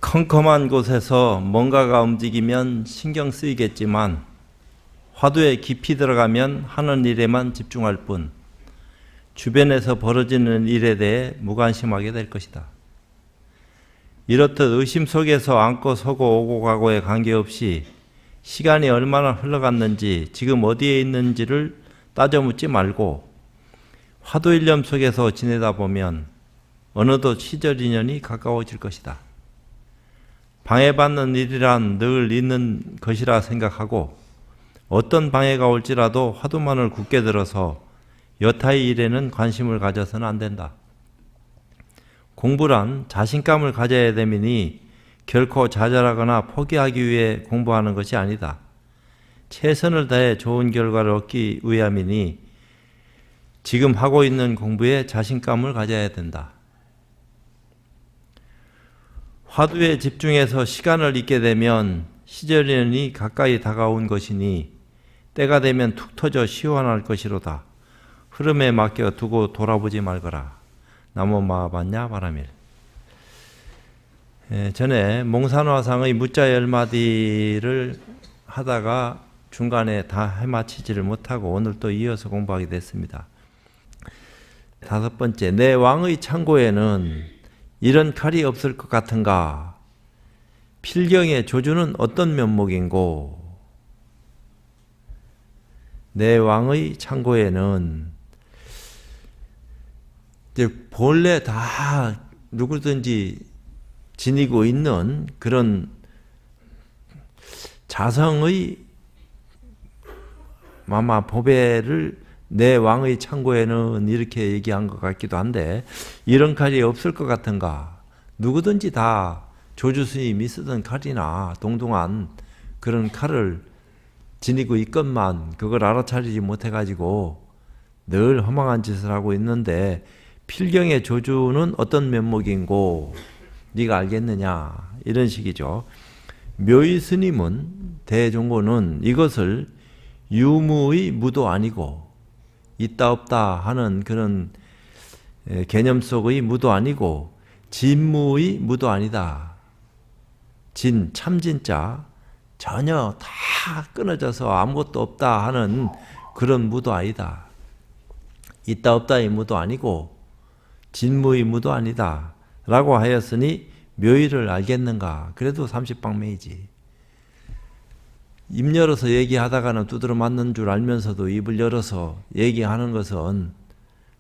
컴컴한 곳에서 뭔가가 움직이면 신경 쓰이겠지만 화두에 깊이 들어가면 하는 일에만 집중할 뿐 주변에서 벌어지는 일에 대해 무관심하게 될 것이다. 이렇듯 의심 속에서 앉고 서고 오고 가고에 관계없이 시간이 얼마나 흘러갔는지 지금 어디에 있는지를 따져 묻지 말고 화두일념 속에서 지내다 보면 어느덧 시절 인연이 가까워질 것이다. 방해받는 일이란 늘 있는 것이라 생각하고 어떤 방해가 올지라도 화두만을 굳게 들어서 여타의 일에는 관심을 가져서는 안 된다. 공부란 자신감을 가져야 됨이니 결코 좌절하거나 포기하기 위해 공부하는 것이 아니다. 최선을 다해 좋은 결과를 얻기 위함이니 지금 하고 있는 공부에 자신감을 가져야 된다. 화두에 집중해서 시간을 잊게 되면 시절인연이 가까이 다가온 것이니 때가 되면 툭 터져 시원할 것이로다. 흐름에 맡겨 두고 돌아보지 말거라. 나무 마봤냐 바람일. 전에 몽산화상의 무자 10마디를 하다가 중간에 다 해마치지를 못하고 오늘 또 이어서 공부하게 됐습니다. 5번째, 내 왕의 창고에는 이런 칼이 없을 것 같은가? 필경의 조주는 어떤 면목인고? 내 왕의 창고에는 이제 본래 다 누구든지 지니고 있는 그런 자성의 마마 보배를 내 왕의 창고에는 이렇게 얘기한 것 같기도 한데 이런 칼이 없을 것 같은가? 누구든지 다 조주스님이 쓰던 칼이나 동동한 그런 칼을 지니고 있건만 그걸 알아차리지 못해가지고 늘 허망한 짓을 하고 있는데 필경의 조주는 어떤 면목인고 네가 알겠느냐 이런 식이죠. 묘의 스님은 대종고는 이것을 유무의 무도 아니고 있다 없다 하는 그런 개념 속의 무도 아니고 진무의 무도 아니다. 진, 참진자 전혀 다 끊어져서 아무것도 없다 하는 그런 무도 아니다. 있다 없다의 무도 아니고 진무의 무도 아니다 라고 하였으니 묘의를 알겠는가? 그래도 30방매이지. 입 열어서 얘기하다가는 두드러 맞는 줄 알면서도 입을 열어서 얘기하는 것은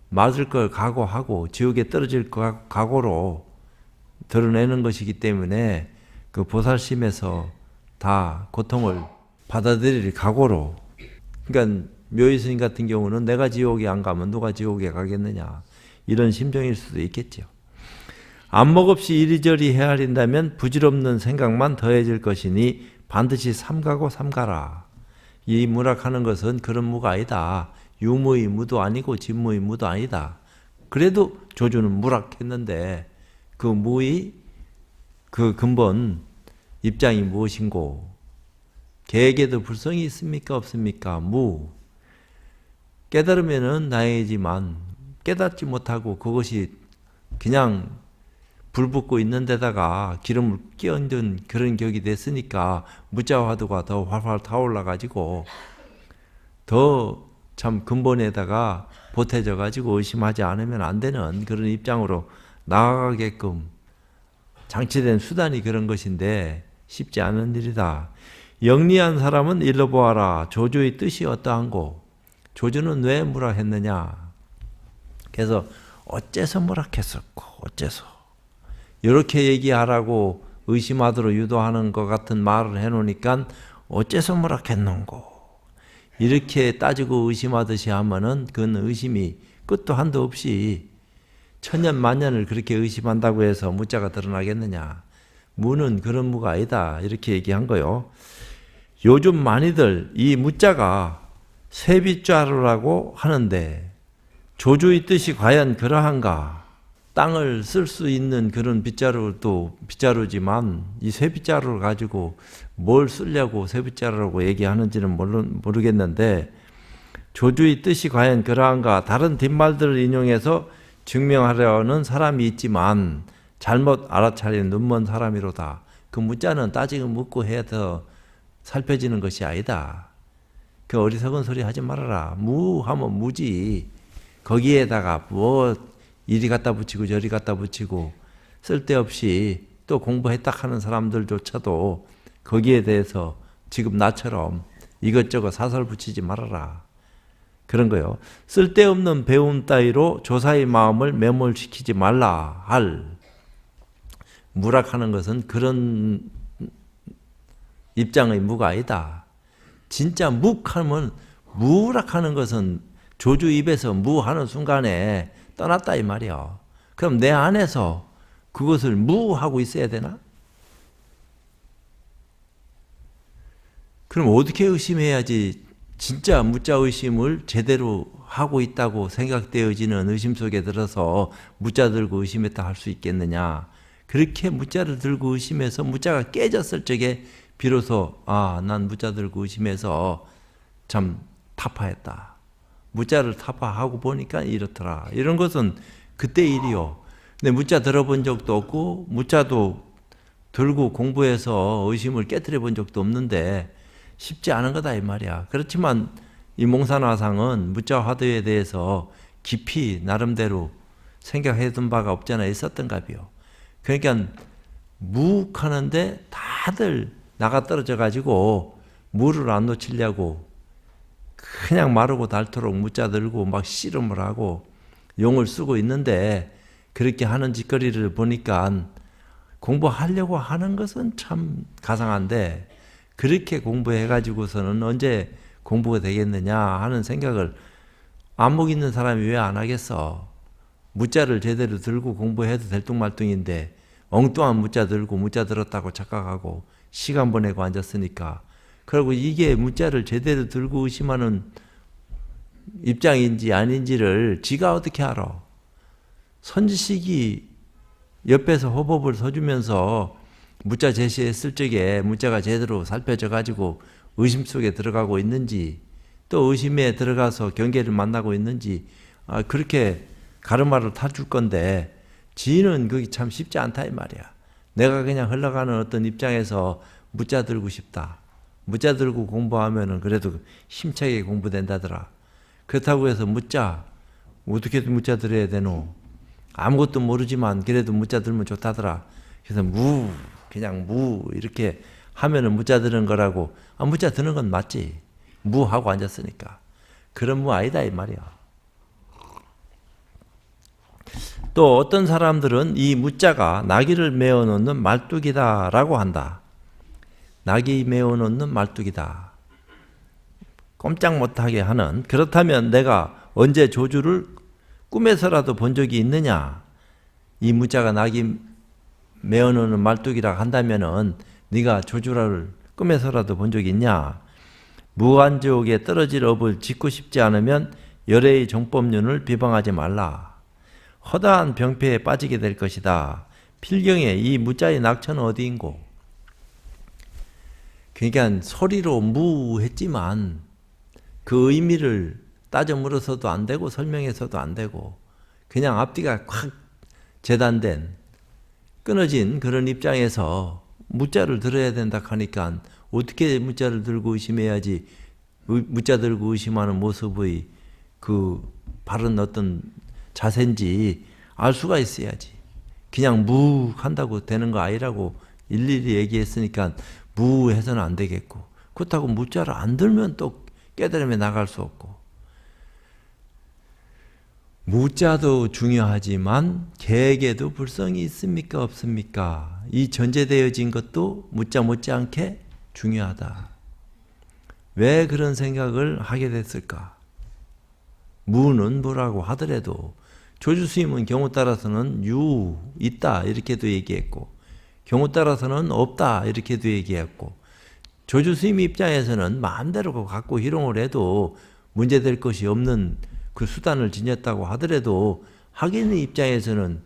맞을 걸 각오하고 지옥에 떨어질 각오로 드러내는 것이기 때문에 그 보살심에서 다 고통을 받아들일 각오로. 그러니까 묘의 스님 같은 경우는 내가 지옥에 안 가면 누가 지옥에 가겠느냐 이런 심정일 수도 있겠죠. 안목 없이 이리저리 헤아린다면 부질없는 생각만 더해질 것이니 반드시 삼가고 삼가라. 이 무락하는 것은 그런 무가 아니다. 유무의 무도 아니고 진무의 무도 아니다. 그래도 조주는 무락했는데 그 무의 그 근본 입장이 무엇인고? 개에게도 불성이 있습니까? 없습니까? 무. 깨달으면은 다행이지만 깨닫지 못하고 그것이 그냥 불 붙고 있는 데다가 기름을 끼얹은 그런 격이 됐으니까 무자화두가 더 활활 타올라 가지고 더 참 근본에다가 보태져 가지고 의심하지 않으면 안 되는 그런 입장으로 나아가게끔 장치된 수단이 그런 것인데 쉽지 않은 일이다. 영리한 사람은 일러보아라. 조주의 뜻이 어떠한고? 조주는 왜 무락했느냐? 그래서 어째서 무락했었고 어째서 이렇게 얘기하라고 의심하도록 유도하는 것 같은 말을 해놓으니까 어째서 무락했는고? 이렇게 따지고 의심하듯이 하면은 그건 의심이 끝도 한도 없이 천년만년을 그렇게 의심한다고 해서 무자가 드러나겠느냐? 무는 그런 무가 아니다. 이렇게 얘기한 거요. 요즘 많이들 이 무자가 쇠빗자루라고 하는데 조주의 뜻이 과연 그러한가? 땅을 쓸 수 있는 그런 빗자루도 빗자루지만 이 쇠빗자루를 가지고 뭘 쓰려고 쇠빗자루라고 얘기하는지는 모르겠는데 조주의 뜻이 과연 그러한가? 다른 뒷말들을 인용해서 증명하려는 사람이 있지만 잘못 알아차린 눈먼 사람이로다. 그 무자는 따지고 묻고 해서 살펴지는 것이 아니다. 그 어리석은 소리 하지 말아라. 무하면 무지. 거기에다가 뭐 이리 갖다 붙이고 저리 갖다 붙이고 쓸데없이 또 공부했다 하는 사람들조차도 거기에 대해서 지금 나처럼 이것저것 사설 붙이지 말아라. 그런 거요. 쓸데없는 배움 따위로 조사의 마음을 매몰시키지 말라 할. 무락하는 것은 그런 입장의 무가 아니다. 진짜 묵하면 무락하는 것은 조주 입에서 무하는 순간에 떠났다 이 말이야. 그럼 내 안에서 그것을 무하고 있어야 되나? 그럼 어떻게 의심해야지 진짜 무자 의심을 제대로 하고 있다고 생각되어지는 의심 속에 들어서 무자 들고 의심했다 할 수 있겠느냐? 그렇게 무자를 들고 의심해서 무자가 깨졌을 적에 비로소 난 무자 들고 의심해서 참 타파했다. 무자를 타파하고 보니까 이렇더라. 이런 것은 그때 일이요. 근데 무자 들어본 적도 없고 무자도 들고 공부해서 의심을 깨트려 본 적도 없는데 쉽지 않은 거다 이 말이야. 그렇지만 이 몽산화상은 무자 화두에 대해서 깊이 나름대로 생각해둔 바가 없잖아 있었던가비요. 그러니까 무하는데 다들 나가 떨어져 가지고 무를 안 놓치려고 그냥 마르고 닳도록 무자 들고 막 씨름을 하고 용을 쓰고 있는데 그렇게 하는 짓거리를 보니까 공부하려고 하는 것은 참 가상한데 그렇게 공부해가지고서는 언제 공부가 되겠느냐 하는 생각을 안목 있는 사람이 왜 안 하겠어. 무자를 제대로 들고 공부해도 될뚱말뚱인데 엉뚱한 무자 들고 무자 들었다고 착각하고 시간 보내고 앉았으니까. 그리고 이게 무자를 제대로 들고 의심하는 입장인지 아닌지를 지가 어떻게 알아. 선지식이 옆에서 호법을 서주면서 무자 제시했을 적에 무자가 제대로 살펴져 가지고 의심 속에 들어가고 있는지 또 의심에 들어가서 경계를 만나고 있는지 그렇게 가르마를 타줄 건데 지는 그게 참 쉽지 않다 이 말이야. 내가 그냥 흘러가는 어떤 입장에서 무자 들고 싶다. 무자 들고 공부하면은 그래도 힘차게 공부된다더라. 그렇다고 해서 무자 어떻게 무자 들어야 되노? 아무것도 모르지만 그래도 무자 들면 좋다더라. 그래서 그냥 이렇게 하면은 무자 드는 거라고. 무자 드는 건 맞지. 무하고 앉았으니까. 그런 무 아니다 이 말이야. 또 어떤 사람들은 이 무자가 나귀를 메어놓는 말뚝이다라고 한다. 나귀 메어놓는 말뚝이다. 꼼짝 못하게 하는. 그렇다면 내가 언제 조주를 꿈에서라도 본 적이 있느냐? 이 무자가 나귀 메어놓는 말뚝이라 한다면은 네가 조주를 꿈에서라도 본 적이 있냐? 무한지옥에 떨어질 업을 짓고 싶지 않으면 열애의 정법륜을 비방하지 말라. 허다한 병폐에 빠지게 될 것이다. 필경에 이 무자의 낙처는 어디인고? 그러니까 소리로 무했지만 그 의미를 따져 물어서도 안 되고 설명해서도 안 되고 그냥 앞뒤가 확 재단된 끊어진 그런 입장에서 무자를 들어야 된다 하니까 어떻게 무자를 들고 의심해야지 무자 들고 의심하는 모습의 그 바른 어떤 자세인지 알 수가 있어야지. 그냥 무 한다고 되는 거 아니라고 일일이 얘기했으니까 무 해서는 안 되겠고 그렇다고 무자를 안 들면 또 깨달음에 나갈 수 없고 무자도 중요하지만 개에게도 불성이 있습니까 없습니까? 이 전제되어진 것도 무자 못지않게 중요하다. 왜 그런 생각을 하게 됐을까? 무는 무라고 하더라도 조주스님은 경우 따라서는 있다 이렇게도 얘기했고 경우 따라서는 없다 이렇게도 얘기했고 조주스님 입장에서는 마음대로 갖고 희롱을 해도 문제될 것이 없는 그 수단을 지녔다고 하더라도 학인의 입장에서는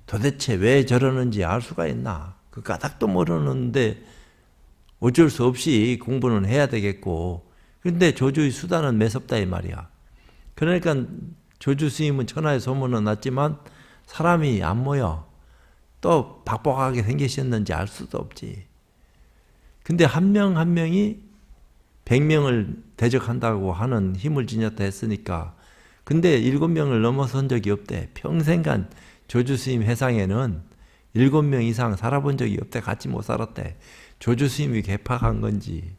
도대체 왜 저러는지 알 수가 있나? 그 까닭도 모르는데 어쩔 수 없이 공부는 해야 되겠고 그런데 조주의 수단은 매섭다 이 말이야. 그러니까 조주 스님은 천하의 소문은 났지만 사람이 안 모여. 또 박복하게 생기셨는지 알 수도 없지. 근데 한 명 한 명이 100명을 대적한다고 하는 힘을 지녔다 했으니까, 근데 7명을 넘어선 적이 없대. 평생간 조주스님 회상에는 7명 이상 살아본 적이 없대. 같이 못 살았대. 조주스님이 개팍한 건지,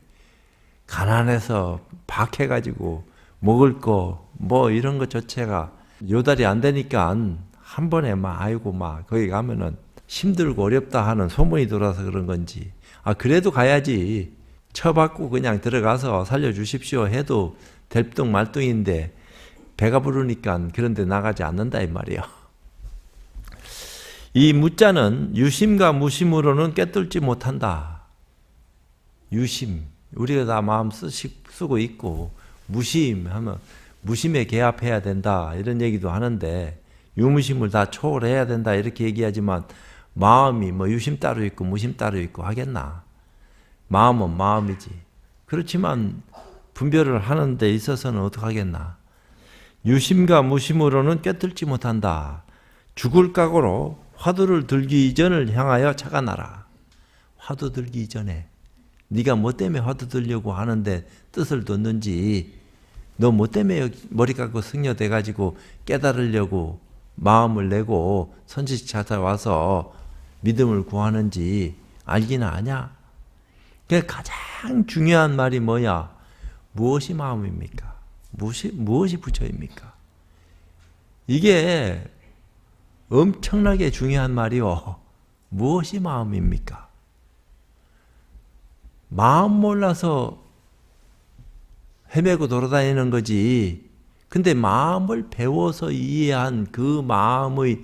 가난해서 박해가지고 먹을 거 뭐 이런 것 자체가 요달이 안 되니까 한 번에 막 아이고 막 거기 가면은 힘들고 어렵다 하는 소문이 돌아서 그런 건지, 그래도 가야지. 처받고 그냥 들어가서 살려주십시오 해도 될뚱 말뚱인데 배가 부르니까 그런데 나가지 않는다 이 말이에요. 이 무자는 유심과 무심으로는 꿰뚫지 못한다. 유심, 우리가 다 마음 쓰고 있고, 무심하면 무심에 개합해야 된다 이런 얘기도 하는데, 유무심을 다 초월해야 된다 이렇게 얘기하지만, 마음이 뭐 유심 따로 있고 무심 따로 있고 하겠나? 마음은 마음이지. 그렇지만 분별을 하는 데 있어서는 어떻게 하겠나? 유심과 무심으로는 꿰뚫지 못한다. 죽을 각오로 화두를 들기 이전을 향하여 차가나라. 화두 들기 이전에 네가 뭐 때문에 화두 들려고 하는데 뜻을 뒀는지, 너 뭐 때문에 머리 깎고 승려돼가지고 깨달으려고 마음을 내고 선지식 찾아와서 믿음을 구하는지 알기는 아냐? 가장 중요한 말이 뭐야? 무엇이 마음입니까? 무엇이 부처입니까? 이게 엄청나게 중요한 말이요. 무엇이 마음입니까? 마음 몰라서 헤매고 돌아다니는 거지. 근데 마음을 배워서 이해한 그 마음의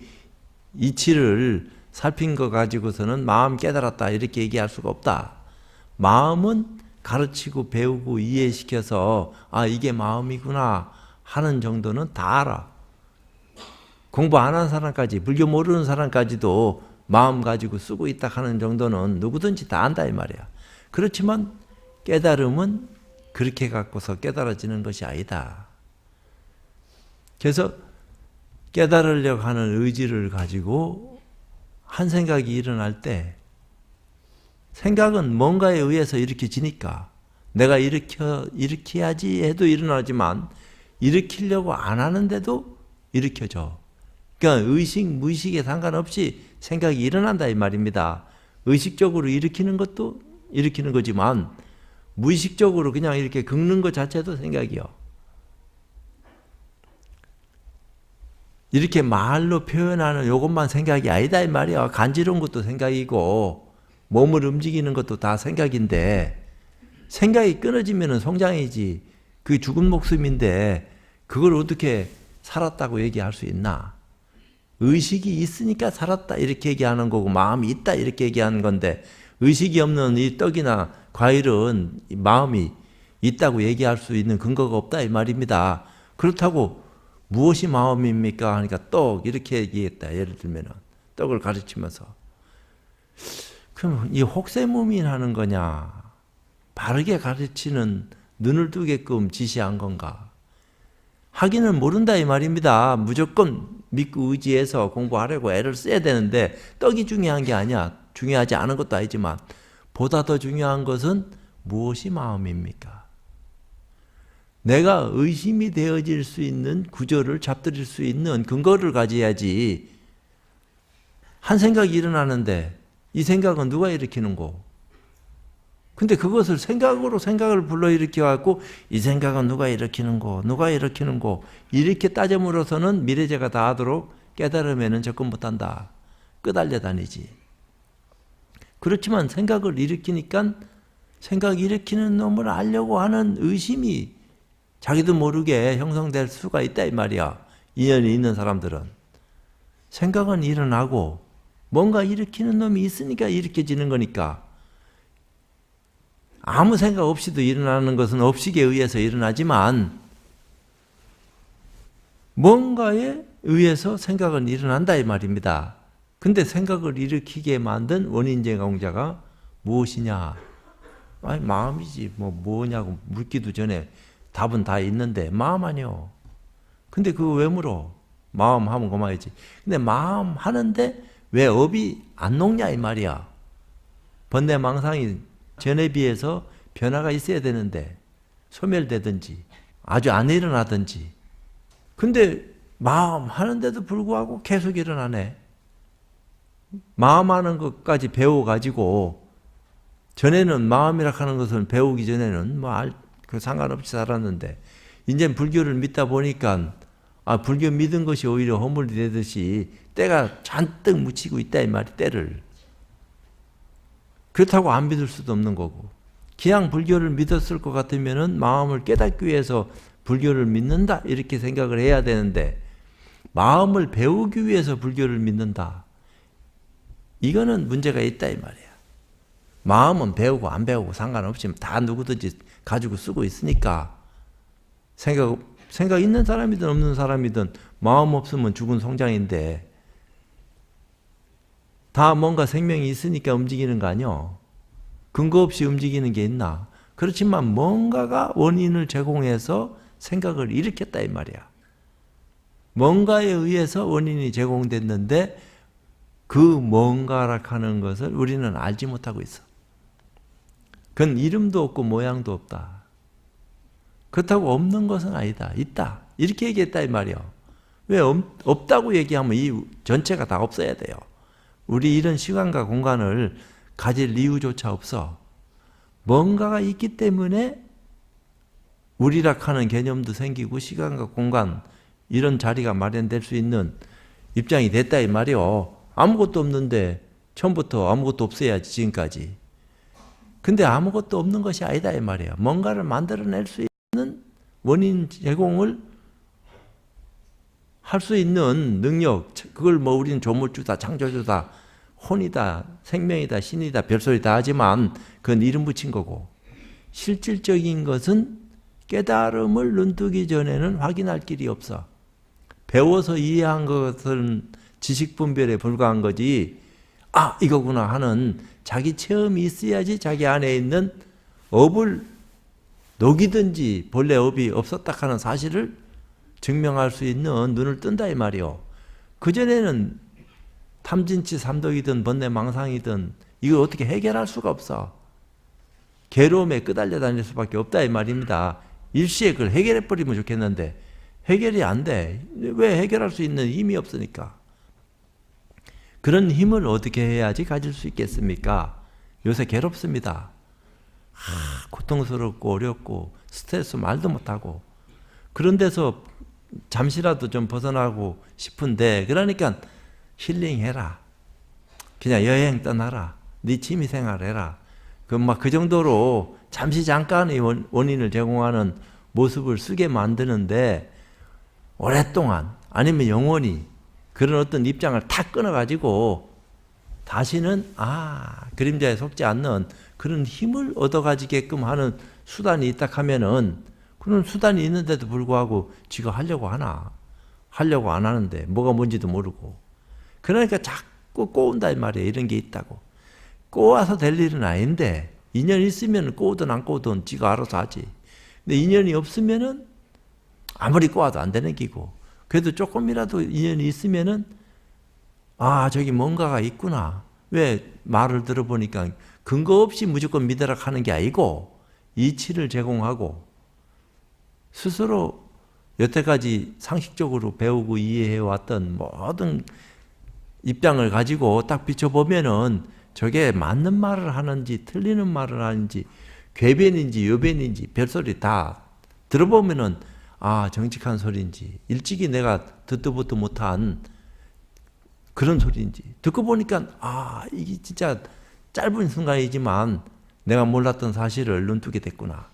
이치를 살핀 거 가지고서는 마음 깨달았다 이렇게 얘기할 수가 없다. 마음은 가르치고 배우고 이해시켜서 이게 마음이구나 하는 정도는 다 알아. 공부 안 한 사람까지, 불교 모르는 사람까지도 마음 가지고 쓰고 있다 하는 정도는 누구든지 다 안다 이 말이야. 그렇지만 깨달음은 그렇게 갖고서 깨달아지는 것이 아니다. 그래서 깨달으려고 하는 의지를 가지고 한 생각이 일어날 때, 생각은 뭔가에 의해서 일으켜지니까 내가 일으켜야지 해도 일어나지만 일으키려고 안 하는데도 일으켜져. 그러니까 의식, 무의식에 상관없이 생각이 일어난다 이 말입니다. 의식적으로 일으키는 것도 일으키는 거지만 무의식적으로 그냥 이렇게 긁는 것 자체도 생각이요. 이렇게 말로 표현하는 이것만 생각이 아니다 이 말이야. 간지러운 것도 생각이고 몸을 움직이는 것도 다 생각인데, 생각이 끊어지면 송장이지. 그게 죽은 목숨인데 그걸 어떻게 살았다고 얘기할 수 있나? 의식이 있으니까 살았다 이렇게 얘기하는 거고, 마음이 있다 이렇게 얘기하는 건데, 의식이 없는 이 떡이나 과일은 마음이 있다고 얘기할 수 있는 근거가 없다 이 말입니다. 그렇다고 무엇이 마음입니까? 하니까 떡 이렇게 얘기했다. 예를 들면 떡을 가르치면서. 그럼 이 혹세무민하는 거냐? 바르게 가르치는 눈을 뜨게끔 지시한 건가? 하기는 모른다 이 말입니다. 무조건 믿고 의지해서 공부하려고 애를 써야 되는데 떡이 중요한 게 아니야. 중요하지 않은 것도 아니지만 보다 더 중요한 것은 무엇이 마음입니까? 내가 의심이 되어질 수 있는 구조를 잡들일 수 있는 근거를 가져야지. 한 생각이 일어나는데 이 생각은 누가 일으키는 거? 근데 그것을 생각으로 생각을 불러일으켜 갖고 이 생각은 누가 일으키는 거? 누가 일으키는 거? 이렇게 따져물어서는 미래제가 다 하도록 깨달으면은 접근 못한다. 끄달려 다니지. 그렇지만 생각을 일으키니까 생각 일으키는 놈을 알려고 하는 의심이 자기도 모르게 형성될 수가 있다 이 말이야. 인연이 있는 사람들은. 생각은 일어나고 뭔가 일으키는 놈이 있으니까 일으켜지는 거니까. 아무 생각 없이도 일어나는 것은 업식에 의해서 일어나지만 뭔가에 의해서 생각은 일어난다 이 말입니다. 근데 생각을 일으키게 만든 원인제공자가 무엇이냐? 아니 마음이지 뭐냐고 묻기도 전에 답은 다 있는데 마음 아니요. 근데 그거 왜 물어? 마음 하면 그만이지. 근데 마음 하는데 왜 업이 안 녹냐 이 말이야. 번뇌망상이 전에 비해서 변화가 있어야 되는데 소멸되든지 아주 안 일어나든지. 근데 마음 하는데도 불구하고 계속 일어나네. 마음 하는 것까지 배워가지고, 전에는 마음이라 하는 것을 배우기 전에는 그 상관없이 살았는데, 이제 불교를 믿다 보니까 불교 믿은 것이 오히려 허물이 되듯이 때가 잔뜩 묻히고 있다 이 말이, 때를. 그렇다고 안 믿을 수도 없는 거고, 그냥 불교를 믿었을 것 같으면은 마음을 깨닫기 위해서 불교를 믿는다 이렇게 생각을 해야 되는데, 마음을 배우기 위해서 불교를 믿는다, 이거는 문제가 있다 이 말이야. 마음은 배우고 안 배우고 상관없이 다 누구든지 가지고 쓰고 있으니까, 생각 있는 사람이든 없는 사람이든 마음 없으면 죽은 송장인데, 다 뭔가 생명이 있으니까 움직이는 거 아니요. 근거 없이 움직이는 게 있나? 그렇지만 뭔가가 원인을 제공해서 생각을 일으켰다 이 말이야. 뭔가에 의해서 원인이 제공됐는데 그 뭔가라 하는 것을 우리는 알지 못하고 있어. 그건 이름도 없고 모양도 없다. 그렇다고 없는 것은 아니다. 있다. 이렇게 얘기했다 이 말이야. 왜 없다고 얘기하면 이 전체가 다 없어야 돼요. 우리 이런 시간과 공간을 가질 이유조차 없어. 뭔가가 있기 때문에 우리라 하는 개념도 생기고 시간과 공간, 이런 자리가 마련될 수 있는 입장이 됐다 이 말이요. 아무것도 없는데 처음부터 아무것도 없어야지 지금까지. 근데 아무것도 없는 것이 아니다 이 말이야. 뭔가를 만들어낼 수 있는 원인 제공을 할 수 있는 능력, 그걸 우리는 조물주다, 창조주다, 혼이다, 생명이다, 신이다, 별소리 다 하지만 그건 이름 붙인 거고, 실질적인 것은 깨달음을 눈뜨기 전에는 확인할 길이 없어. 배워서 이해한 것은 지식 분별에 불과한 거지, 이거구나 하는 자기 체험이 있어야지 자기 안에 있는 업을 녹이든지 본래 업이 없었다 하는 사실을 증명할 수 있는 눈을 뜬다 이 말이요. 그전에는 탐진치 삼독이든 번뇌망상이든 이걸 어떻게 해결할 수가 없어. 괴로움에 끄달려 다닐 수밖에 없다 이 말입니다. 일시에 그걸 해결해버리면 좋겠는데 해결이 안 돼. 왜? 해결할 수 있는 힘이 없으니까. 그런 힘을 어떻게 해야지 가질 수 있겠습니까? 요새 괴롭습니다. 고통스럽고 어렵고 스트레스 말도 못하고, 그런 데서 잠시라도 좀 벗어나고 싶은데, 그러니까 힐링해라. 그냥 여행 떠나라. 네 취미생활 해라. 그 정도로 잠시 잠깐의 원인을 제공하는 모습을 쓰게 만드는데, 오랫동안 아니면 영원히 그런 어떤 입장을 탁 끊어가지고 다시는 그림자에 속지 않는 그런 힘을 얻어가지게끔 하는 수단이 있다 하면은, 그런 수단이 있는데도 불구하고 지가 하려고 하나? 하려고 안 하는데 뭐가 뭔지도 모르고. 그러니까 자꾸 꼬운다 이 말이에요. 이런 게 있다고. 꼬아서 될 일은 아닌데, 인연이 있으면 꼬우든 안 꼬우든 지가 알아서 하지. 근데 인연이 없으면은 아무리 꼬아도 안 되는 기고, 그래도 조금이라도 인연이 있으면은 저기 뭔가가 있구나. 왜? 말을 들어보니까 근거 없이 무조건 믿으라 하는 게 아니고 이치를 제공하고, 스스로 여태까지 상식적으로 배우고 이해해왔던 모든 입장을 가지고 딱 비춰보면은 저게 맞는 말을 하는지 틀리는 말을 하는지 궤변인지 여변인지 별소리 다 들어보면은 정직한 소리인지 일찍이 내가 듣도 보도 못한 그런 소리인지 듣고 보니까 이게 진짜 짧은 순간이지만 내가 몰랐던 사실을 눈뜨게 됐구나.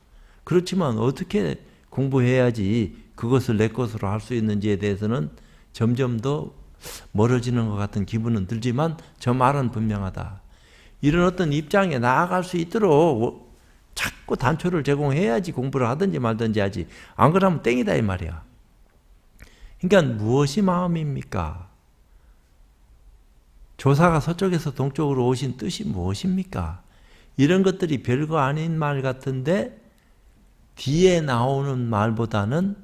그렇지만 어떻게 공부해야지 그것을 내 것으로 할 수 있는지에 대해서는 점점 더 멀어지는 것 같은 기분은 들지만 저 말은 분명하다. 이런 어떤 입장에 나아갈 수 있도록 자꾸 단초를 제공해야지 공부를 하든지 말든지 하지. 안 그러면 땡이다 이 말이야. 그러니까 무엇이 마음입니까? 조사가 서쪽에서 동쪽으로 오신 뜻이 무엇입니까? 이런 것들이 별거 아닌 말 같은데 뒤에 나오는 말보다는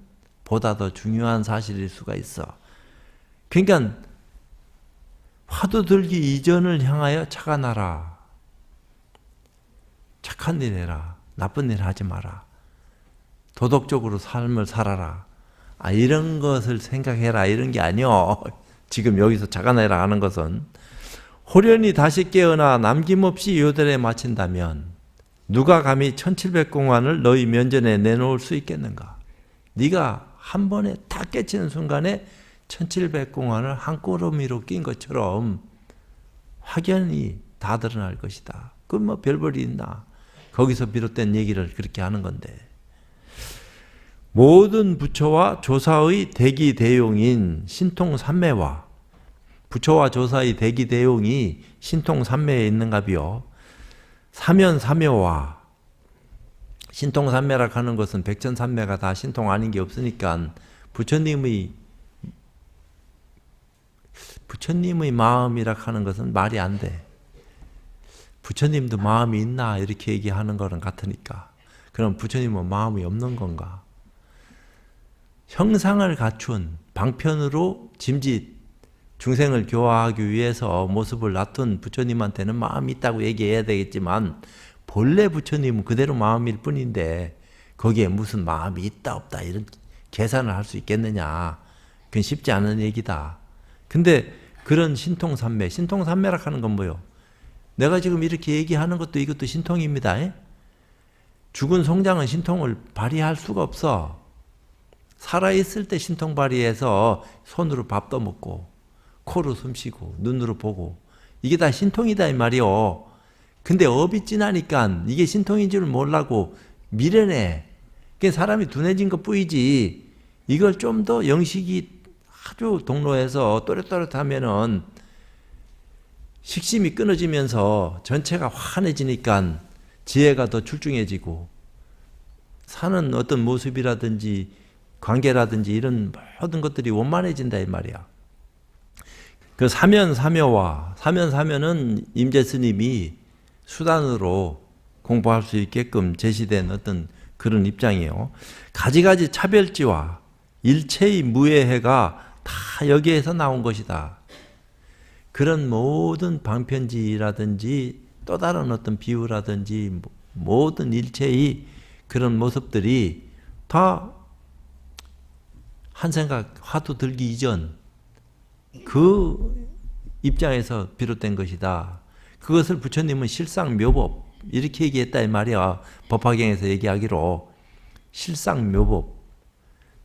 보다 더 중요한 사실일 수가 있어. 그러니까 화두 들기 이전을 향하여 차가 나라. 착한 일 해라. 나쁜 일 하지 마라. 도덕적으로 삶을 살아라. 이런 것을 생각해라. 이런 게 아니요. 지금 여기서 차가 나라 하는 것은 호련히 다시 깨어나 남김없이 요절에 마친다면 누가 감히 1700공안을 너희 면전에 내놓을 수 있겠는가? 네가 한 번에 다 깨치는 순간에 1700공안을 한 꼬러미로 낀 것처럼 확연히 다 드러날 것이다. 그건 뭐 별볼이 있나? 거기서 비롯된 얘기를 그렇게 하는 건데, 모든 부처와 조사의 대기대용인 신통삼매와 부처와 조사의 대기대용이 신통삼매에 있는가비요. 사면삼여와 신통삼매라 하는 것은 백천삼매가 다 신통 아닌 게 없으니까 부처님의 마음이라 하는 것은 말이 안 돼. 부처님도 마음이 있나 이렇게 얘기하는 거랑 같으니까. 그럼 부처님은 마음이 없는 건가? 형상을 갖춘 방편으로 짐짓 중생을 교화하기 위해서 모습을 놔둔 부처님한테는 마음이 있다고 얘기해야 되겠지만 본래 부처님은 그대로 마음일 뿐인데 거기에 무슨 마음이 있다 없다 이런 계산을 할 수 있겠느냐. 그건 쉽지 않은 얘기다. 근데 그런 신통삼매라 하는 건 뭐요? 내가 지금 이렇게 얘기하는 것도 이것도 신통입니다. 죽은 송장은 신통을 발휘할 수가 없어. 살아있을 때 신통 발휘해서 손으로 밥 떠먹고 코로 숨쉬고 눈으로 보고 이게 다 신통이다 이 말이요. 근데 업이 진하니까 이게 신통인 줄 몰라고 미련해. 그게 사람이 둔해진 것 뿐이지 이걸 좀 더 영식이 아주 동로해서 또렷또렷하면은 식심이 끊어지면서 전체가 환해지니까 지혜가 더 출중해지고 사는 어떤 모습이라든지 관계라든지 이런 모든 것들이 원만해진다 이 말이야. 그 사면은 임재스님이 수단으로 공부할 수 있게끔 제시된 어떤 그런 입장이에요. 가지가지 차별지와 일체의 무해해가 다 여기에서 나온 것이다. 그런 모든 방편지라든지 또 다른 어떤 비유라든지 모든 일체의 그런 모습들이 다 한 생각 화두 들기 이전 그 입장에서 비롯된 것이다. 그것을 부처님은 실상묘법 이렇게 얘기했다 이 말이야. 법화경에서 얘기하기로 실상묘법,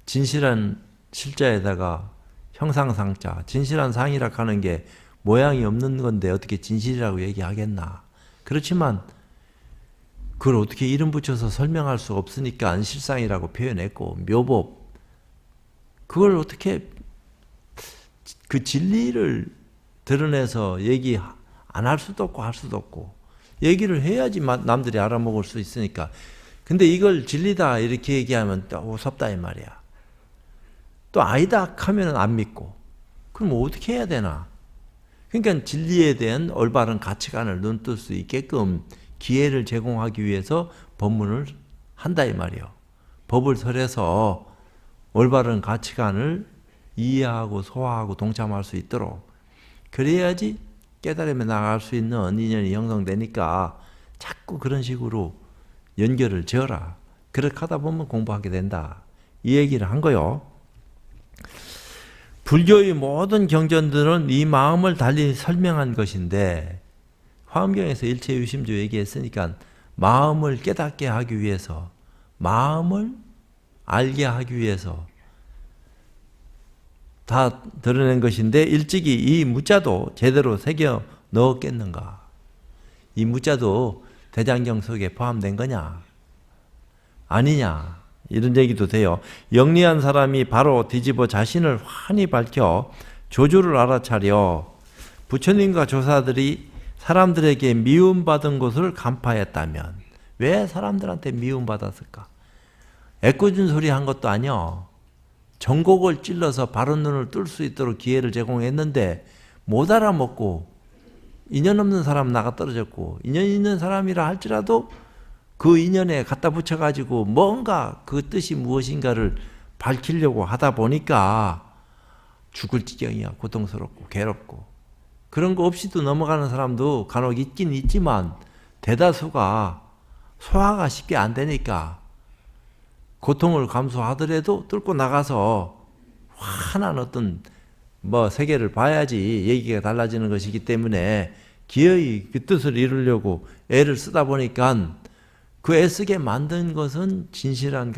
진실한 실자에다가 형상상자, 진실한 상이라 하는 게 모양이 없는 건데 어떻게 진실이라고 얘기하겠나. 그렇지만 그걸 어떻게 이름 붙여서 설명할 수 없으니까 실상이라고 표현했고, 묘법 그걸 어떻게 그 진리를 드러내서 얘기 안 할 수도 없고 할 수도 없고 얘기를 해야지 남들이 알아먹을 수 있으니까. 근데 이걸 진리다 이렇게 얘기하면 또 우습다 이 말이야. 또 아니다 하면 안 믿고. 그럼 어떻게 해야 되나? 그러니까 진리에 대한 올바른 가치관을 눈뜰 수 있게끔 기회를 제공하기 위해서 법문을 한다 이 말이요. 법을 설해서 올바른 가치관을 이해하고 소화하고 동참할 수 있도록 그래야지 깨달음에 나갈 수 있는 인연이 형성되니까 자꾸 그런 식으로 연결을 지어라. 그렇게 하다 보면 공부하게 된다. 이 얘기를 한 거요. 불교의 모든 경전들은 이 마음을 달리 설명한 것인데 화엄경에서 일체유심조 얘기했으니까 마음을 깨닫게 하기 위해서 마음을 알게 하기 위해서 다 드러낸 것인데 일찍이 이 무자도 제대로 새겨 넣었겠는가? 이 무자도 대장경 속에 포함된 거냐? 아니냐? 이런 얘기도 돼요. 영리한 사람이 바로 뒤집어 자신을 환히 밝혀 조주를 알아차려 부처님과 조사들이 사람들에게 미움받은 것을 간파했다면 왜 사람들한테 미움받았을까? 애꿎은 소리 한 것도 아니야. 정곡을 찔러서 바른 눈을 뜰 수 있도록 기회를 제공했는데 못 알아먹고 인연 없는 사람 나가 떨어졌고 인연 있는 사람이라 할지라도 그 인연에 갖다 붙여가지고 뭔가 그 뜻이 무엇인가를 밝히려고 하다 보니까 죽을 지경이야. 고통스럽고 괴롭고 그런 거 없이도 넘어가는 사람도 간혹 있긴 있지만 대다수가 소화가 쉽게 안 되니까 고통을 감수하더라도 뚫고 나가서 환한 어떤 세계를 봐야지 얘기가 달라지는 것이기 때문에 기어이 그 뜻을 이루려고 애를 쓰다 보니까 그 애쓰게 만든 것은 진실한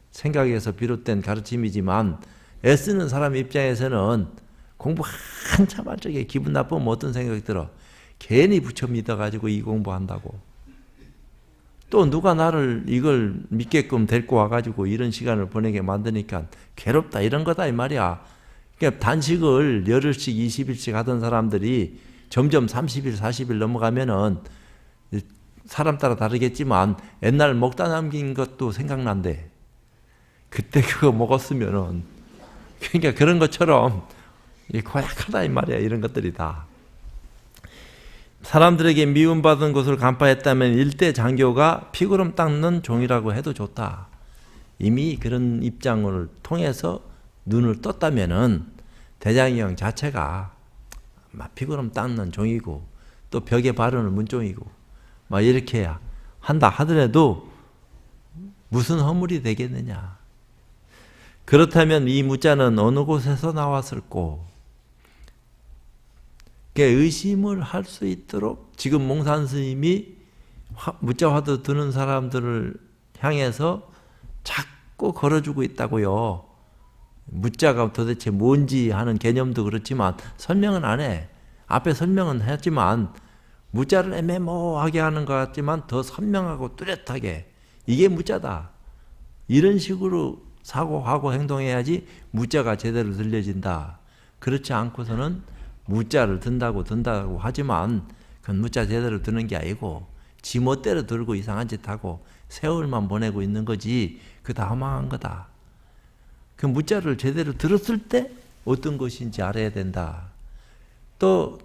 생각에서 비롯된 가르침이지만 애쓰는 사람 입장에서는 공부 한참 할 적에 기분 나쁘면 어떤 생각이 들어? 괜히 부처 믿어가지고 이 공부한다고. 또 누가 나를 이걸 믿게끔 데리고 와가지고 이런 시간을 보내게 만드니까 괴롭다 이런 거다 이 말이야. 그러니까 단식을 열흘씩 20일씩 하던 사람들이 점점 30일 40일 넘어가면은 사람 따라 다르겠지만 옛날 먹다 남긴 것도 생각난대. 그때 그거 먹었으면은 그러니까 그런 것처럼 고약하다 이 말이야. 이런 것들이 다. 사람들에게 미움받은 것을 간파했다면 일대 장교가 피구름 닦는 종이라고 해도 좋다. 이미 그런 입장을 통해서 눈을 떴다면은 대장형 자체가 막 피구름 닦는 종이고 또 벽에 바르는 문종이고 막 이렇게 해야 한다 하더라도 무슨 허물이 되겠느냐. 그렇다면 이 무자는 어느 곳에서 나왔을꼬? 의심을 할 수 있도록 지금 몽산 스님이 무자 화두 드는 사람들을 향해서 자꾸 걸어주고 있다고요. 무자가 도대체 뭔지 하는 개념도 그렇지만 설명은 안 해. 앞에 설명은 했지만 무자를 애매모호하게 하는 것 같지만 더 선명하고 뚜렷하게 이게 무자다. 이런 식으로 사고하고 행동해야지 무자가 제대로 들려진다. 그렇지 않고서는 무자를 든다고 하지만 그건 무자 제대로 드는 게 아니고 지멋대로 들고 이상한 짓 하고 세월만 보내고 있는 거지. 그거 다 허망한 거다. 그 무자를 제대로 들었을 때 어떤 것인지 알아야 된다. 또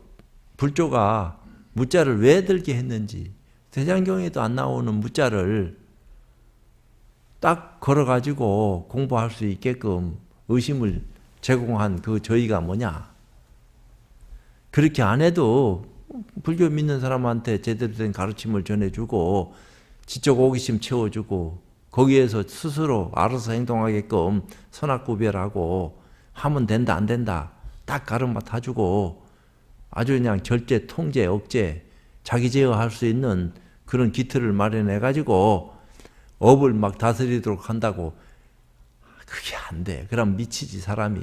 불조가 무자를 왜 들게 했는지 대장경에도 안 나오는 무자를 딱 걸어가지고 공부할 수 있게끔 의심을 제공한 그 저희가 뭐냐. 그렇게 안 해도 불교 믿는 사람한테 제대로 된 가르침을 전해주고 지적 호기심 채워주고 거기에서 스스로 알아서 행동하게끔 선악구별하고 하면 된다 안 된다 딱 가르마 타주고 아주 그냥 절제, 통제, 억제 자기 제어할 수 있는 그런 기틀을 마련해가지고 업을 막 다스리도록 한다고 그게 안 돼. 그럼 미치지 사람이.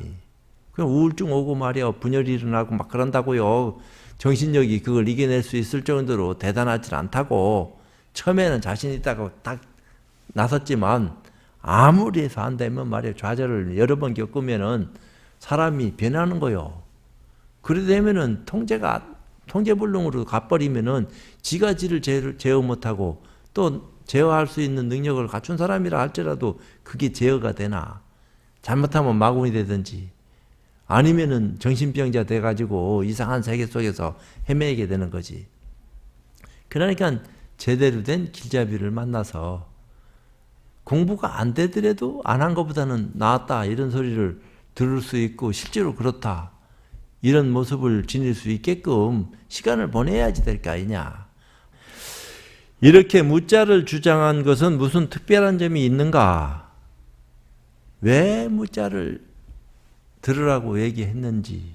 그냥 우울증 오고 말이야 분열이 일어나고 막 그런다고요. 정신력이 그걸 이겨낼 수 있을 정도로 대단하지 않다고. 처음에는 자신 있다고 딱 나섰지만 아무리 해서 안 되면 말이야 좌절을 여러 번 겪으면은 사람이 변하는 거요. 그래 되면은 통제불능으로 가버리면은 지가 지를 제어 못하고 또 제어할 수 있는 능력을 갖춘 사람이라 할지라도 그게 제어가 되나. 잘못하면 마군이 되든지 아니면은 정신병자 돼가지고 이상한 세계 속에서 헤매게 되는 거지. 그러니까 제대로 된 길잡이를 만나서 공부가 안 되더라도 안 한 것보다는 나았다 이런 소리를 들을 수 있고 실제로 그렇다 이런 모습을 지닐 수 있게끔 시간을 보내야지 될 거 아니냐. 이렇게 무자를 주장한 것은 무슨 특별한 점이 있는가? 왜 무자를 들으라고 얘기했는지.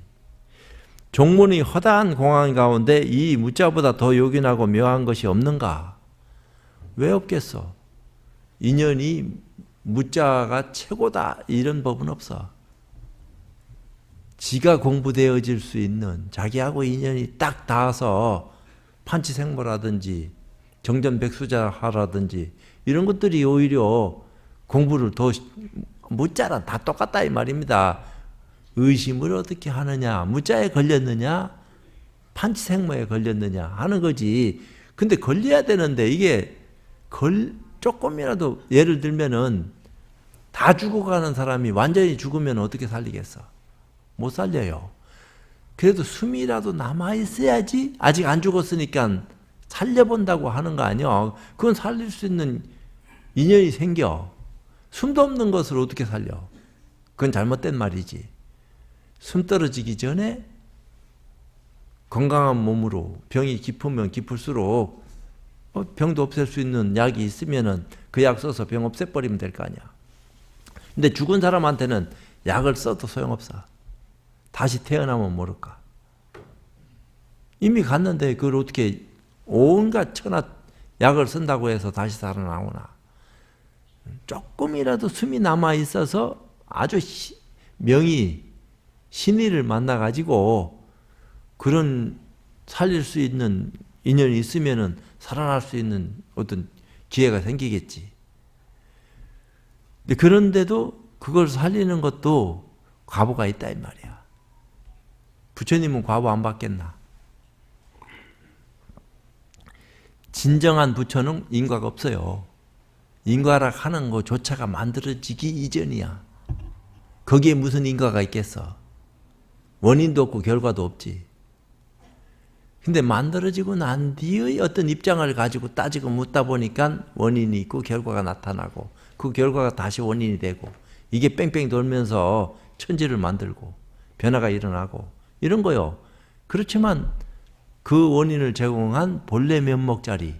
종문이 허다한 공안 가운데 이 무자보다 더 요긴하고 묘한 것이 없는가? 왜 없겠어? 인연이 무자가 최고다 이런 법은 없어. 지가 공부되어질 수 있는 자기하고 인연이 딱 닿아서 판치생모라든지 정전백수자하라든지 이런 것들이 오히려 공부를 더 무자랑 다 똑같다 이 말입니다. 의심을 어떻게 하느냐, 무자에 걸렸느냐, 판치생모에 걸렸느냐 하는 거지. 근데 걸려야 되는데 이게 조금이라도 예를 들면은 다 죽어가는 사람이 완전히 죽으면 어떻게 살리겠어? 못 살려요. 그래도 숨이라도 남아있어야지. 아직 안 죽었으니까 살려본다고 하는 거 아니야. 그건 살릴 수 있는 인연이 생겨. 숨도 없는 것을 어떻게 살려? 그건 잘못된 말이지. 숨 떨어지기 전에 건강한 몸으로 병이 깊으면 깊을수록 병도 없앨 수 있는 약이 있으면은 그 약 써서 병 없애버리면 될 거 아니야. 근데 죽은 사람한테는 약을 써도 소용없어. 다시 태어나면 모를까. 이미 갔는데 그걸 어떻게 온갖 천하 약을 쓴다고 해서 다시 살아나오나. 조금이라도 숨이 남아 있어서 아주 명의 신의를 만나가지고 그런 살릴 수 있는 인연이 있으면은 살아날 수 있는 어떤 기회가 생기겠지. 근데 그런데도 그걸 살리는 것도 과보가 있다 이 말이야. 부처님은 과보 안 받겠나? 진정한 부처는 인과가 없어요. 인과락 하는 것조차가 만들어지기 이전이야. 거기에 무슨 인과가 있겠어? 원인도 없고 결과도 없지. 근데 만들어지고 난 뒤의 어떤 입장을 가지고 따지고 묻다 보니까 원인이 있고 결과가 나타나고 그 결과가 다시 원인이 되고 이게 뺑뺑 돌면서 천지를 만들고 변화가 일어나고 이런 거요. 그렇지만 그 원인을 제공한 본래 면목자리,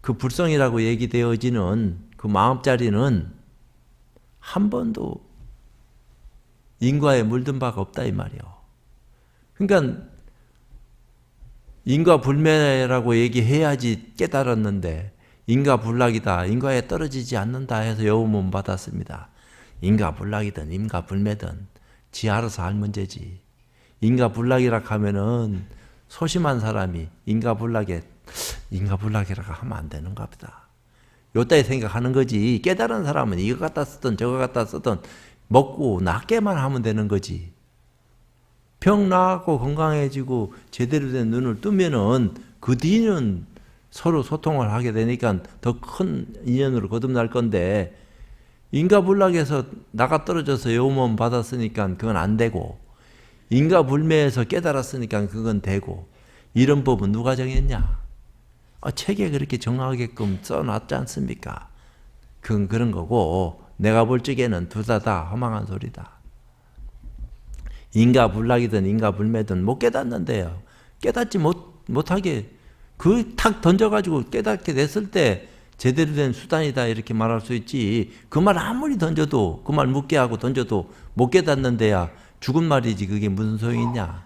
그 불성이라고 얘기되어지는 그 마음자리는 한 번도 인과에 물든 바가 없다 이 말이요. 그러니까 인과불매라고 얘기해야지 깨달았는데 인과불락이다, 인과에 떨어지지 않는다 해서 여우문 받았습니다. 인과불락이든 인과불매든 지 알아서 할 문제지. 인과불락이라 하면은 소심한 사람이 인과불락이라고 하면 안 되는가 보다. 요따위 생각하는 거지. 깨달은 사람은 이거 갖다 쓰든 저거 갖다 쓰든 먹고 낫게만 하면 되는 거지. 병 나고 건강해지고 제대로 된 눈을 뜨면은 그 뒤는 서로 소통을 하게 되니까 더 큰 인연으로 거듭날 건데 인과불락에서 나가 떨어져서 여우문 받았으니까 그건 안 되고 인과불매에서 깨달았으니까 그건 되고 이런 법은 누가 정했냐? 책에 그렇게 정하게끔 써놨지 않습니까? 그건 그런 거고 내가 볼 적에는 둘 다 허망한 소리다. 인과불락이든 인과불매든 못 깨닫는데요. 깨닫지 못하게 그 탁 던져가지고 깨닫게 됐을 때 제대로 된 수단이다 이렇게 말할 수 있지. 그 말 아무리 던져도 그 말 묻게 하고 던져도 못 깨닫는데야 죽은 말이지 그게 무슨 소용이 있냐.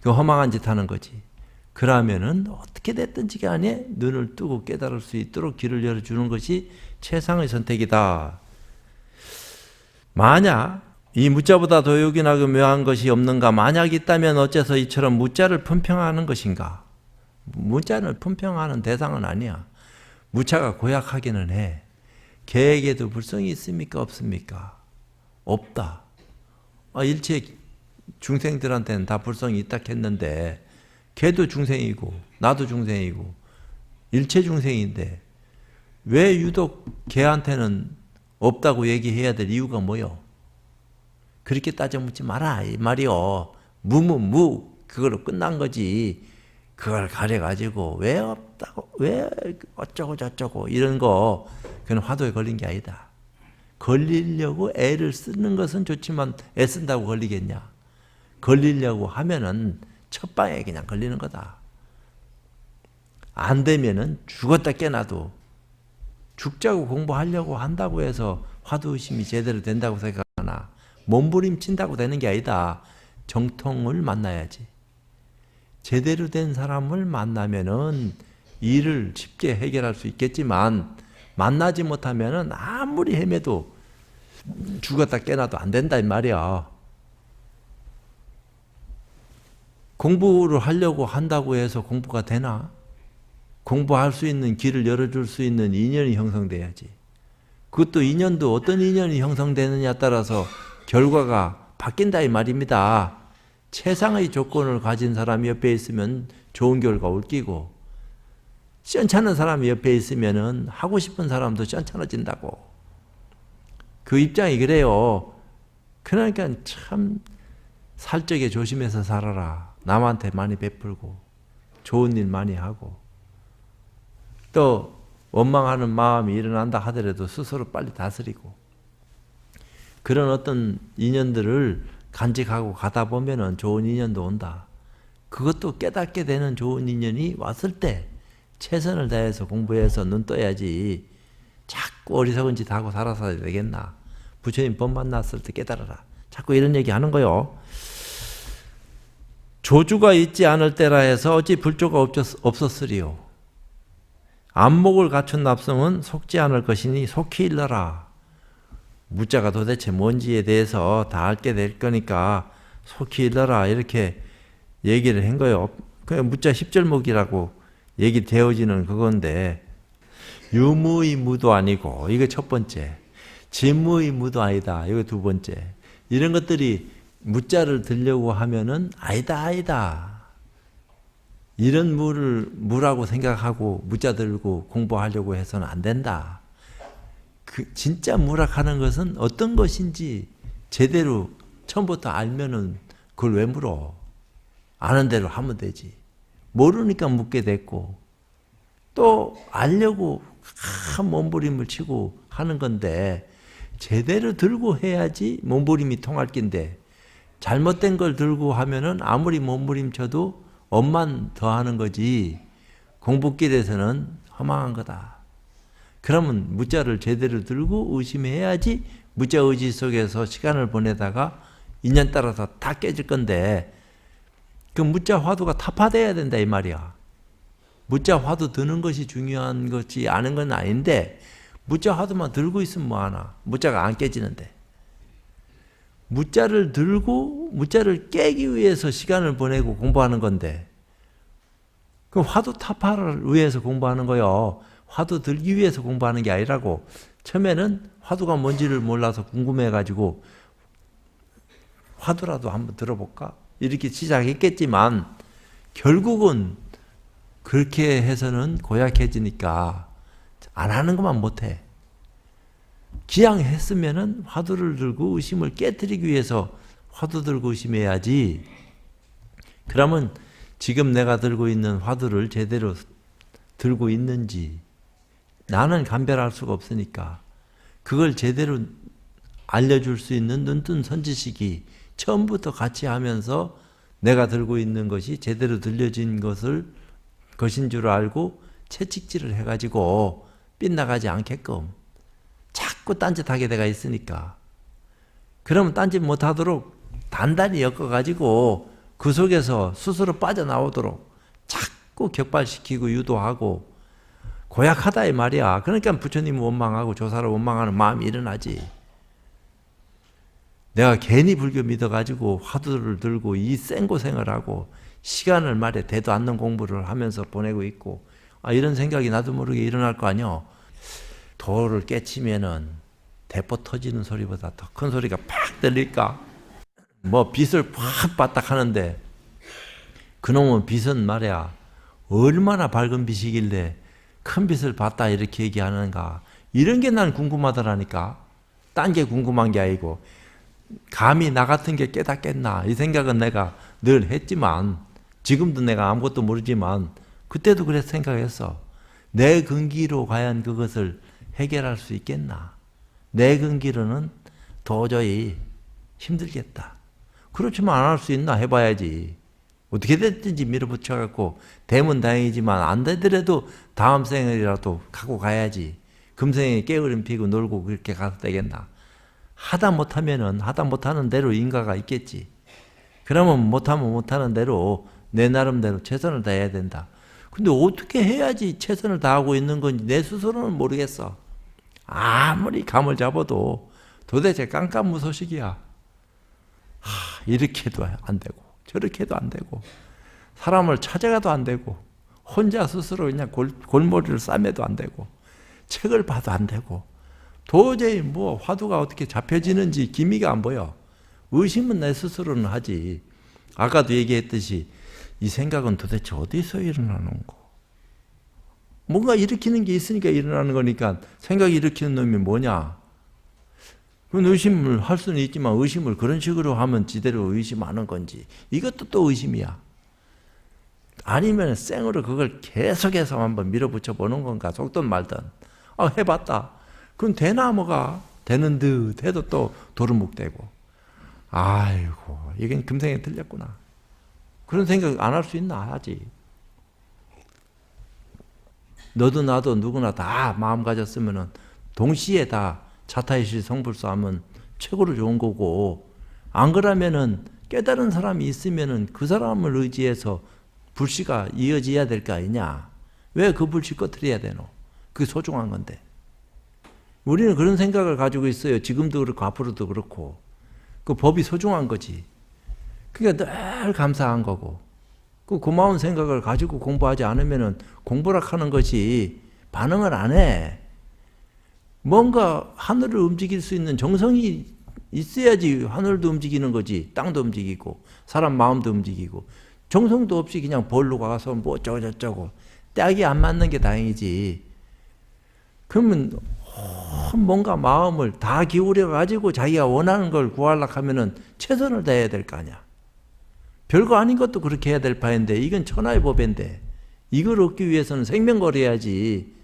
그 허망한 짓 하는 거지. 그러면은 어떻게 됐든지 간에 눈을 뜨고 깨달을 수 있도록 길을 열어주는 것이 최상의 선택이다. 만약 이 무자보다 더 요긴하고 묘한 것이 없는가? 만약 있다면 어째서 이처럼 무자를 품평하는 것인가? 무자를 품평하는 대상은 아니야. 무자가 고약하기는 해. 개에게도 불성이 있습니까? 없습니까? 없다. 일체 중생들한테는 다 불성이 있다 했는데 개도 중생이고 나도 중생이고 일체 중생인데 왜 유독 개한테는 없다고 얘기해야 될 이유가 뭐요? 그렇게 따져 묻지 마라 이 말이요. 무무무 그걸로 끝난 거지. 그걸 가려가지고 왜 없다고 왜 어쩌고 저쩌고 이런 거 그건 화두에 걸린 게 아니다. 걸리려고 애를 쓰는 것은 좋지만 애 쓴다고 걸리겠냐. 걸리려고 하면은 첫 방에 그냥 걸리는 거다. 안 되면은 죽었다 깨나도 죽자고 공부하려고 한다고 해서 화두의심이 제대로 된다고 생각하나 몸부림친다고 되는 게 아니다. 정통을 만나야지. 제대로 된 사람을 만나면은 일을 쉽게 해결할 수 있겠지만 만나지 못하면은 아무리 헤매도 죽었다 깨나도 안 된다 이 말이야. 공부를 하려고 한다고 해서 공부가 되나? 공부할 수 있는 길을 열어줄 수 있는 인연이 형성돼야지. 그것도 인연도 어떤 인연이 형성되느냐에 따라서 결과가 바뀐다 이 말입니다. 최상의 조건을 가진 사람이 옆에 있으면 좋은 결과 올 끼고 시원찮은 사람이 옆에 있으면 하고 싶은 사람도 시원찮아진다고. 그 입장이 그래요. 그러니까 참 살적에 조심해서 살아라. 남한테 많이 베풀고 좋은 일 많이 하고 또 원망하는 마음이 일어난다 하더라도 스스로 빨리 다스리고 그런 어떤 인연들을 간직하고 가다 보면은 좋은 인연도 온다. 그것도 깨닫게 되는 좋은 인연이 왔을 때 최선을 다해서 공부해서 눈 떠야지 자꾸 어리석은 짓 하고 살아서야 되겠나. 부처님 법 만났을 때 깨달아라. 자꾸 이런 얘기 하는 거요. 조주가 있지 않을 때라 해서 어찌 불조가 없었으리요. 안목을 갖춘 납승은 속지 않을 것이니 속히 일러라. 무자가 도대체 뭔지에 대해서 다 알게 될 거니까 속히 일러라 이렇게 얘기를 한 거예요. 그냥 무자 10절목이라고 얘기되어지는 그건데 유무의무도 아니고 이거 첫 번째, 진무의무도 아니다 이거 두 번째. 이런 것들이 무자를 들려고 하면은 아니다 이런 무라고 생각하고 무자 들고 공부하려고 해서는 안 된다. 진짜 무락하는 것은 어떤 것인지 제대로 처음부터 알면은 그걸 왜 물어? 아는 대로 하면 되지. 모르니까 묻게 됐고 또 알려고 몸부림을 치고 하는 건데 제대로 들고 해야지 몸부림이 통할 낀데 잘못된 걸 들고 하면은 아무리 몸부림 쳐도 엄만 더 하는 거지 공부길에서는 허망한 거다. 그러면 무자를 제대로 들고 의심해야지 무자 의지 속에서 시간을 보내다가 인연 따라서 다 깨질 건데 그 무자 화두가 타파돼야 된다 이 말이야. 무자 화두 드는 것이 중요한 것이 아는 건 아닌데 무자 화두만 들고 있으면 뭐하나. 무자가 안 깨지는데. 무자를 들고 무자를 깨기 위해서 시간을 보내고 공부하는 건데 그 화두 타파를 위해서 공부하는 거요. 화두 들기 위해서 공부하는 게 아니라고. 처음에는 화두가 뭔지를 몰라서 궁금해가지고 화두라도 한번 들어볼까? 이렇게 시작했겠지만 결국은 그렇게 해서는 고약해지니까 안 하는 것만 못해. 기양 했으면은 화두를 들고 의심을 깨뜨리기 위해서 화두 들고 의심해야지. 그러면 지금 내가 들고 있는 화두를 제대로 들고 있는지 나는 감별할 수가 없으니까 그걸 제대로 알려줄 수 있는 눈뜬 선지식이 처음부터 같이 하면서 내가 들고 있는 것이 제대로 들려진 것인 줄 알고 채찍질을 해가지고 빗나가지 않게끔 자꾸 딴짓하게 돼가 있으니까 그러면 딴짓 못하도록 단단히 엮어가지고 그 속에서 스스로 빠져나오도록 자꾸 격발시키고 유도하고 고약하다 이 말이야. 그러니까 부처님 원망하고 조사를 원망하는 마음이 일어나지. 내가 괜히 불교 믿어가지고 화두를 들고 이 생고생을 하고 시간을 말에 대도 않는 공부를 하면서 보내고 있고 이런 생각이 나도 모르게 일어날 거 아니야. 도를 깨치면은 대포 터지는 소리보다 더 큰 소리가 팍 들릴까? 뭐 빛을 팍 바닥하는데 그놈은 빛은 말이야 얼마나 밝은 빛이길래 큰 빛을 봤다 이렇게 얘기하는가. 이런 게 난 궁금하더라니까. 딴 게 궁금한 게 아니고 감히 나 같은 게 깨닫겠나 이 생각은 내가 늘 했지만 지금도 내가 아무것도 모르지만 그때도 그래서 생각했어. 내 근기로 과연 그것을 해결할 수 있겠나. 내 근기로는 도저히 힘들겠다. 그렇지만 안 할 수 있나 해봐야지. 어떻게 됐든지 밀어붙여갖고 되면 다행이지만 안 되더라도 다음 생이라도 갖고 가야지. 금생에 깨어림 피고 놀고 그렇게 가도 되겠나. 하다 못하는 대로 인가가 있겠지. 그러면 못하면 못하는 대로 내 나름대로 최선을 다해야 된다. 근데 어떻게 해야지 최선을 다하고 있는 건지 내 스스로는 모르겠어. 아무리 감을 잡아도 도대체 깜깜무소식이야. 이렇게 해도 안 되고 저렇게 해도 안 되고 사람을 찾아가도 안 되고 혼자 스스로 그냥 골머리를 싸매도 안 되고 책을 봐도 안 되고 도저히 뭐 화두가 어떻게 잡혀지는지 기미가 안 보여. 의심은 내 스스로는 하지. 아까도 얘기했듯이 이 생각은 도대체 어디서 일어나는 거? 뭔가 일으키는 게 있으니까 일어나는 거니까 생각이 일으키는 놈이 뭐냐? 그건 의심을 할 수는 있지만 의심을 그런 식으로 하면 지대로 의심하는 건지 이것도 또 의심이야. 아니면 생으로 그걸 계속해서 한번 밀어붙여 보는 건가? 속든 말든. 해봤다. 그럼 되나 뭐가? 되는 듯 해도 또 도루묵되고 아이고, 이건 금생에 틀렸구나. 그런 생각 안 할 수 있나? 하지. 너도 나도 누구나 다 마음 가졌으면은 동시에 다 자타이실 성불수 하면 최고로 좋은 거고, 안 그러면은 깨달은 사람이 있으면은 그 사람을 의지해서 불씨가 이어져야 될 거 아니냐? 왜 그 불씨 꺼트려야 되노? 그게 소중한 건데. 우리는 그런 생각을 가지고 있어요. 지금도 그렇고 앞으로도 그렇고. 그 법이 소중한 거지. 그러니까 늘 감사한 거고. 그 고마운 생각을 가지고 공부하지 않으면은 공부락 하는 것이 반응을 안 해. 뭔가 하늘을 움직일 수 있는 정성이 있어야지 하늘도 움직이는 거지. 땅도 움직이고 사람 마음도 움직이고. 정성도 없이 그냥 벌로 가서 뭐 어쩌고 저쩌고 딱이 안 맞는 게 다행이지. 그러면 뭔가 마음을 다 기울여 가지고 자기가 원하는 걸 구하려고 하면은 최선을 다해야 될 거 아니야. 별거 아닌 것도 그렇게 해야 될 바인데 이건 천하의 법인데 이걸 얻기 위해서는 생명 걸어야지.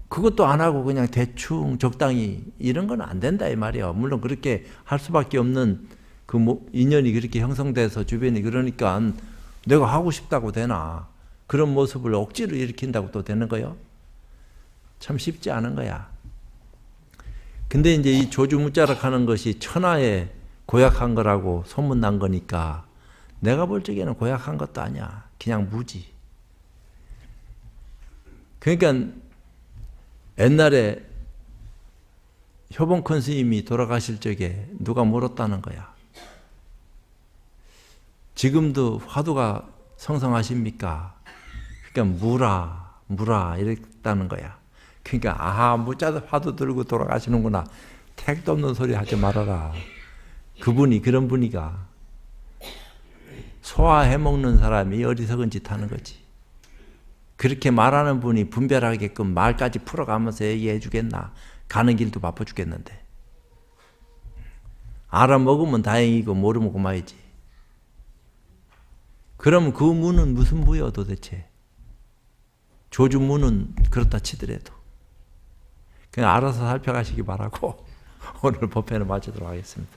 그것도 안 하고 그냥 대충 적당히 이런 건 안 된다 이 말이야. 물론 그렇게 할 수밖에 없는 그 인연이 그렇게 형성돼서 주변이 그러니까 내가 하고 싶다고 되나. 그런 모습을 억지로 일으킨다고 또 되는 거요? 참 쉽지 않은 거야. 근데 이제 이 조주무자락 하는 것이 천하에 고약한 거라고 소문난 거니까 내가 볼 적에는 고약한 것도 아니야. 그냥 무지. 그러니까 옛날에 효봉큰 스님이 돌아가실 적에 누가 물었다는 거야. 지금도 화두가 성성하십니까? 그러니까 무라 이랬다는 거야. 그러니까 아하 무자도 화두 들고 돌아가시는구나. 택도 없는 소리 하지 말아라. 그분이 그런 분이가 소화해먹는 사람이 어리석은 짓 하는 거지. 그렇게 말하는 분이 분별하게끔 말까지 풀어가면서 얘기해 주겠나. 가는 길도 바빠 죽겠는데. 알아먹으면 다행이고 모르면 고마이지. 그럼 그 무는 무슨 무여 도대체. 조주무는 그렇다 치더라도. 그냥 알아서 살펴가시기 바라고 오늘 법회는 마치도록 하겠습니다.